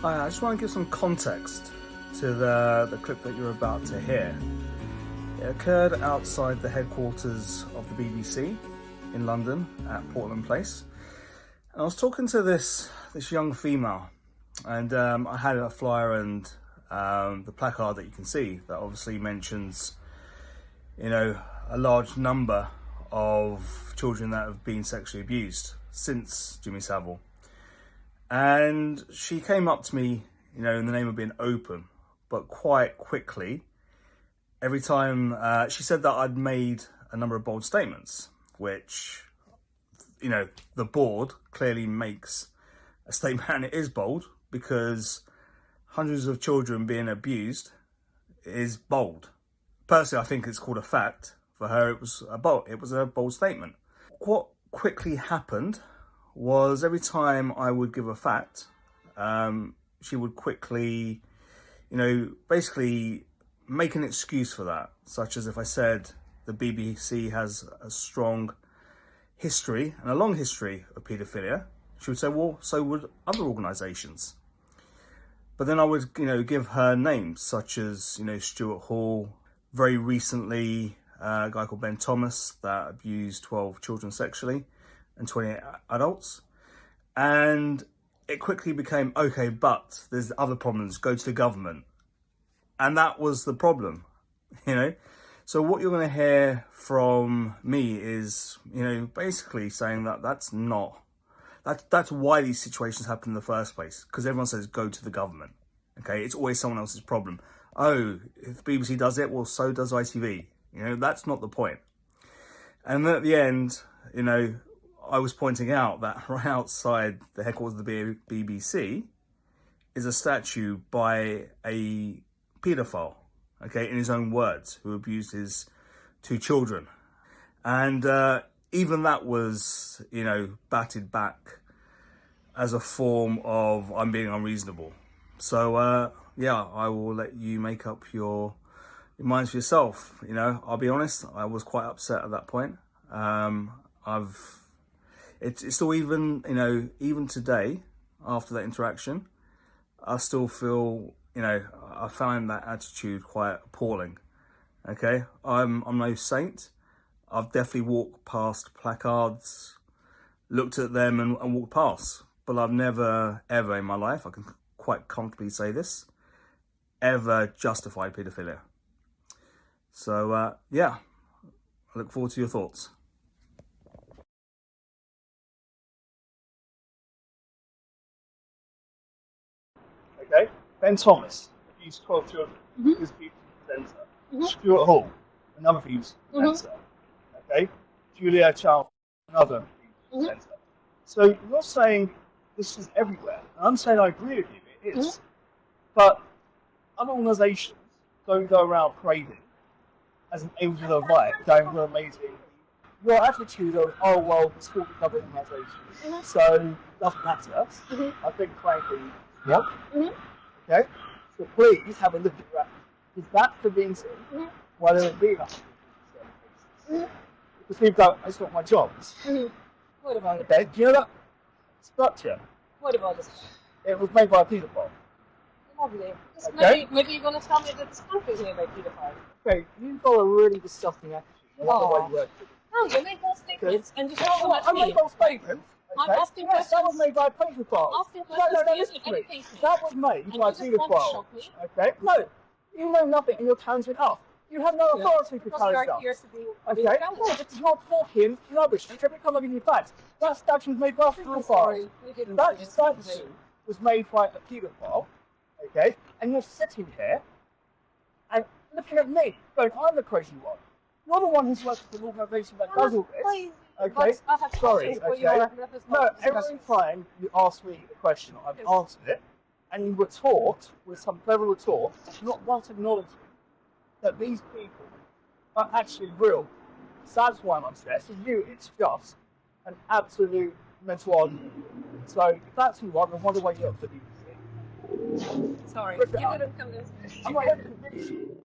Hi, I just want to give some context to the clip that you're about to hear. It occurred outside the headquarters of the BBC in London at Portland Place. And I was talking to this young female, and I had a flyer and the placard that you can see that obviously mentions, a large number of children that have been sexually abused since Jimmy Savile. And she came up to me, in the name of being open, but quite quickly, every time she said that I'd made a number of bold statements, which, the board clearly makes a statement, and it is bold because hundreds of children being abused is bold. Personally, I think it's called a fact. For her, it was a bold statement. What quickly happened was every time I would give a fact, she would quickly, basically make an excuse for that. Such as if I said the BBC has a strong history and a long history of paedophilia, she would say, well, so would other organisations. But then I would, give her names such as, Stuart Hall. Very recently, a guy called Ben Thomas that abused 12 children sexually and 28 adults. And it quickly became, okay, but there's other problems, go to the government. And that was the problem, So what you're going to hear from me is, basically saying that that's why these situations happen in the first place. Because everyone says, go to the government, okay? It's always someone else's problem. Oh, if the BBC does it, well, so does ITV. That's not the point. And at the end, I was pointing out that right outside the headquarters of the BBC is a statue by a paedophile, okay, in his own words, who abused his 2 children. And even that was, batted back as a form of I'm being unreasonable. So, I will let you make up your minds for yourself. I'll be honest, I was quite upset at that point. It's still even today, after that interaction, I still feel, I find that attitude quite appalling. Okay, I'm no saint. I've definitely walked past placards, looked at them and walked past. But I've never, ever in my life, I can quite comfortably say this, ever justified paedophilia. So, I look forward to your thoughts. Okay, Ben Thomas abused 12 children. He was abused presenter. Stuart Hall, another abuse presenter. Okay, Julia Child, another abuse presenter. So you're saying this is everywhere. And I'm saying I agree with you, it is. But other organisations don't go around parading as an angel of light, going, we're amazing. Your attitude of, oh, well, it's called other organisations, so doesn't matter. I think, frankly, what? Okay? So please have a look at that. Is that convincing? Why don't it be that? Because people go, it's not my job. What about it? Okay, do you know that structure? What about this? It was made by a paedophile. Lovely. Okay. Maybe you're going to tell me that this country is made by pedophiles. Okay, you've got a really disgusting attitude. No, you make those statements and you tell them I made those statements. I'm asking questions. That was made by a paedophile. Asking questions No, that was made by a paedophile. Okay? No, you know nothing and you're counting up. You have no authority to carry stuff. Okay? No, it's not talking rubbish. Every time I give you facts, that statue was made by a paedophile. That statue was made by a paedophile. Okay? And you're sitting here and looking at me, going, I'm the crazy one. You're the one who's working for an organisation that does all this. Okay? Sorry. Okay? No, every time you ask me a question, I've answered it, and you retort with some clever retort, not once acknowledging that these people are actually real. So that's why I'm upset. For you, it's just an absolute mental argument. So if that's who you want, I wonder why you're up for BBC. Sorry, you didn't come to I'm not here to convince you.